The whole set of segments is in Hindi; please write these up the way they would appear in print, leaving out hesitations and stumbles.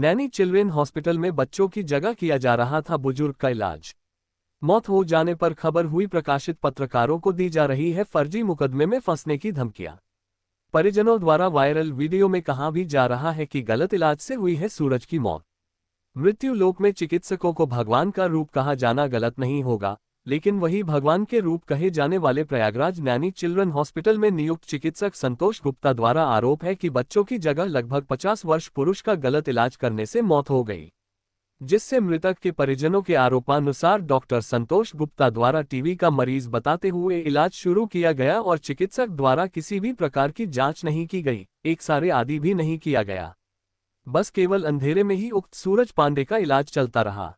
नैनी चिल्ड्रेन हॉस्पिटल में बच्चों की जगह किया जा रहा था बुजुर्ग का इलाज। मौत हो जाने पर खबर हुई प्रकाशित, पत्रकारों को दी जा रही है फर्जी मुकदमे में फंसने की धमकियां। परिजनों द्वारा वायरल वीडियो में कहा भी जा रहा है कि गलत इलाज से हुई है सूरज की मौत। मृत्यु लोक में चिकित्सकों को भगवान का रूप कहा जाना गलत नहीं होगा, लेकिन वही भगवान के रूप कहे जाने वाले प्रयागराज नैनी चिल्ड्रन हॉस्पिटल में नियुक्त चिकित्सक संतोष गुप्ता द्वारा आरोप है कि बच्चों की जगह लगभग 50 वर्ष पुरुष का गलत इलाज करने से मौत हो गई, जिससे मृतक के परिजनों के आरोपानुसार डॉक्टर संतोष गुप्ता द्वारा टीबी का मरीज बताते हुए इलाज शुरू किया गया और चिकित्सक द्वारा किसी भी प्रकार की जांच नहीं की गई, एक्स-रे आदि भी नहीं किया गया। बस केवल अंधेरे में ही उक्त सूरज पांडे का इलाज चलता रहा।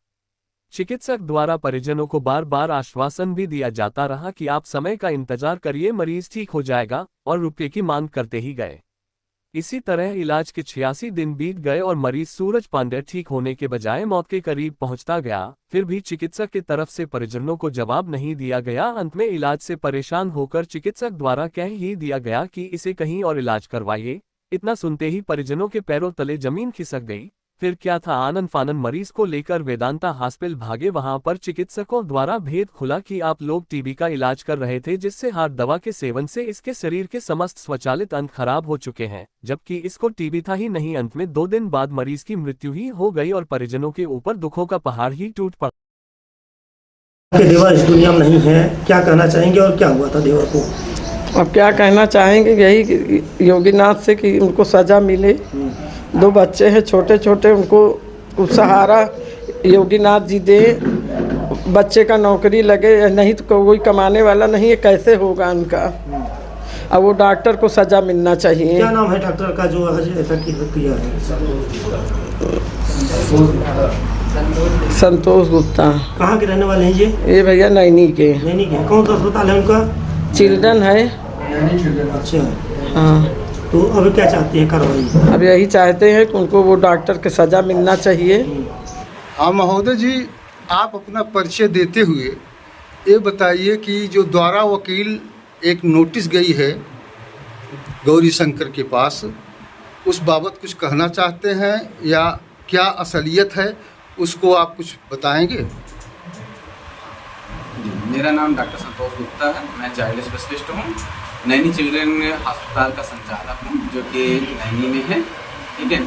चिकित्सक द्वारा परिजनों को बार बार आश्वासन भी दिया जाता रहा कि आप समय का इंतजार करिए, मरीज ठीक हो जाएगा, और रुपये की मांग करते ही गए। इसी तरह इलाज के 86 दिन बीत गए और मरीज सूरज पांडे ठीक होने के बजाय मौत के करीब पहुंचता गया। फिर भी चिकित्सक की तरफ से परिजनों को जवाब नहीं दिया गया। अंत में इलाज से परेशान होकर चिकित्सक द्वारा कह ही दिया गया कि इसे कहीं और इलाज करवाइए। इतना सुनते ही परिजनों के पैरों तले जमीन खिसक गई। फिर क्या था, आनन फानन मरीज को लेकर वेदांता हॉस्पिटल भागे। वहां पर चिकित्सकों द्वारा भेद खुला कि आप लोग टीबी का इलाज कर रहे थे, जिससे हार्ट दवा के सेवन से इसके शरीर के समस्त स्वचालित अंग खराब हो चुके हैं, जबकि इसको टीबी था ही नहीं। अंत में 2 दिन बाद मरीज की मृत्यु ही हो गई और परिजनों के ऊपर दुखों का पहाड़ ही टूट पड़ा। देवा इस दुनिया में नहीं है, क्या कहना चाहेंगे और क्या हुआ था देवा को? अब क्या कहना चाहेंगे, यही योगीनाथ से कि उनको सजा मिले। 2 बच्चे हैं छोटे छोटे, उनको सहारा योगीनाथ जी दे, बच्चे का नौकरी लगे, नहीं तो कोई कमाने वाला नहीं है, कैसे होगा उनका। अब वो डॉक्टर को सजा मिलना चाहिए। क्या नाम है डॉक्टर का जो ऐसा किया है? संतोष गुप्ता। कहाँ के रहने वाले हैं ये भैया नैनी के। नैनी के। कौन सा अस्पताल है उनका? चिल्ड्रन है। अच्छा, हाँ। तो अब क्या चाहते हैं कार्रवाई? अब यही चाहते हैं कि उनको वो डॉक्टर के सजा मिलना चाहिए। हाँ महोदय जी, आप अपना परिचय देते हुए ये बताइए कि जो द्वारा वकील एक नोटिस गई है गौरी शंकर के पास, उस बाबत कुछ कहना चाहते हैं या क्या असलियत है, उसको आप कुछ बताएंगे? मेरा नाम डॉक्टर संतोष गुप्ता है। मैं चाइल्ड स्पेशलिस्ट हूँ। नैनी चिल्ड्रन अस्पताल का संचालक हूँ, जो कि नैनी में है। ठीक है,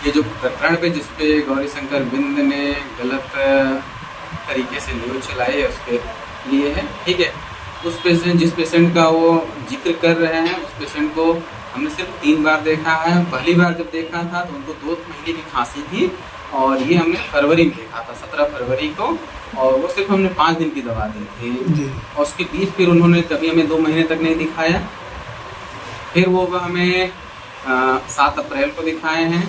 ये जो प्रकरण पे जिसपे गौरी शंकर बिंद ने गलत तरीके से न्यूज़ चलाई है, उसके लिए है। ठीक है, उस पेशेंट, जिस पेशेंट का वो जिक्र कर रहे हैं, उस पेशेंट को हमने सिर्फ 3 बार देखा है। पहली बार जब देखा था तो उनको 2 महीने की खांसी थी, और ये हमने फरवरी में देखा था, 17 फरवरी को, और वो सिर्फ हमने 5 दिन की दवा दी थी। और उसके बीच फिर उन्होंने कभी हमें 2 महीने तक नहीं दिखाया। फिर वो हमें 7 अप्रैल को दिखाए हैं,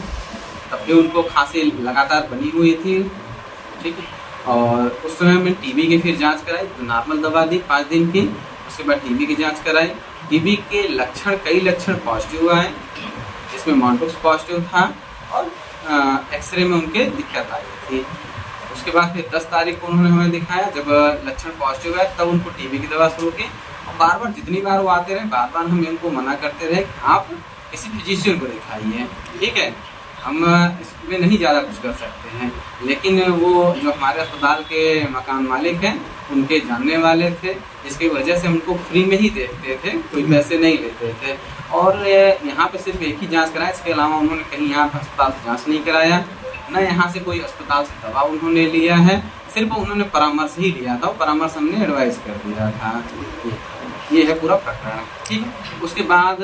तब भी उनको खांसी लगातार बनी हुई थी। ठीक है, और उस समय हमने टीबी की फिर जांच कराई, नॉर्मल दवा दी 5 दिन की। उसके बाद टीबी की जांच कराई। टीबी के लक्षण, कई लक्षण पॉजिटिव आए, जिसमें मॉन्टोक्स पॉजिटिव था और एक्सरे में उनके दिक्कत आई थी। उसके बाद फिर 10 तारीख को उन्होंने हमें दिखाया, जब लक्षण पॉजिटिव है तब उनको टीबी की दवा शुरू की। और बार बार जितनी बार वो आते रहे, बार बार हम इनको मना करते रहे कि आप किसी फिजिशियन को दिखाइए। ठीक है, हम इसमें नहीं ज़्यादा कुछ कर सकते हैं, लेकिन वो जो हमारे अस्पताल के मकान मालिक हैं, उनके जानने वाले थे, जिसकी वजह से उनको फ्री में ही देखते थे, कोई पैसे नहीं लेते थे। और यहाँ पे सिर्फ एक ही जांच कराया, इसके अलावा उन्होंने कहीं यहाँ अस्पताल से जांच नहीं कराया, न यहाँ से कोई अस्पताल से दवा उन्होंने लिया है। सिर्फ उन्होंने परामर्श ही लिया था, परामर्श हमने एडवाइस कर दिया था। ये है पूरा प्रकरण। ठीक है, उसके बाद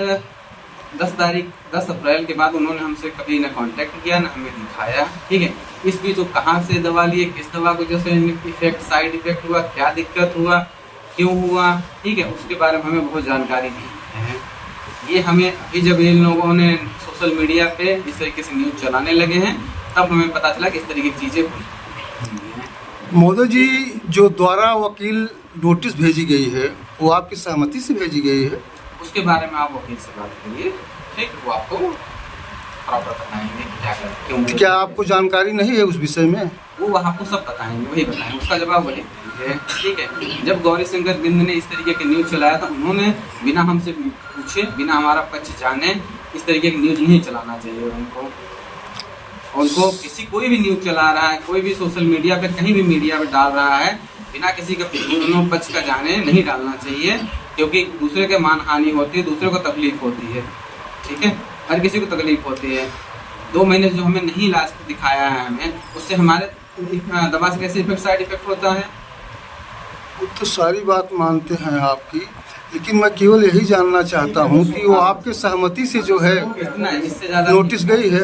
10 अप्रैल के बाद उन्होंने हमसे कभी न कांटेक्ट किया, न हमें दिखाया। ठीक है, इस बीच वो कहाँ से दवा लिए, किस दवा को जैसे इफेक्ट, साइड इफेक्ट हुआ, क्या दिक्कत हुआ, क्यों हुआ, ठीक है, उसके बारे में हमें बहुत जानकारी नहीं है। ये हमें अभी जब इन लोगों ने सोशल मीडिया पे इस तरीके से न्यूज़ चलाने लगे हैं, तब हमें पता चला कि इस तरीके की चीज़ें हुई हैं। मोदी जी, जो द्वारा वकील नोटिस भेजी गई है, वो आपकी सहमति से भेजी गई है? उसके बारे में आप वकील से बात करिए, ठीक, वो आपको प्रॉपर बताएंगे कि क्या करते, क्यों। क्या आपको जानकारी नहीं है उस विषय में? वो आपको सब बताएंगे, वही बताएंगे, उसका जवाब वही देंगे। ठीक है, जब गौरी शंकर बिंद ने इस तरीके की न्यूज़ चलाया था, उन्होंने बिना हमसे पूछे, बिना हमारा पक्ष जाने इस तरीके की न्यूज़ नहीं चलाना चाहिए उनको। उनको कोई भी न्यूज़ चला रहा है, कोई भी सोशल मीडिया पे कहीं भी मीडिया पे डाल रहा है, बिना किसी के दोनों पक्ष का जाने नहीं डालना चाहिए, क्योंकि दूसरे के मान हानि होती है, दूसरे को तकलीफ होती है। ठीक है, हर किसी को तकलीफ होती है। 2 महीने से जो हमें नहीं इलाज दिखाया है हमें, उससे हमारे दवा से कैसे इफेक्ट, साइड इफेक्ट होता है। वो तो सारी बात मानते हैं आपकी, लेकिन मैं केवल यही जानना चाहता हूँ कि वो आपके सहमति से जो है इतना है, इससे ज़्यादा नोटिस गई है।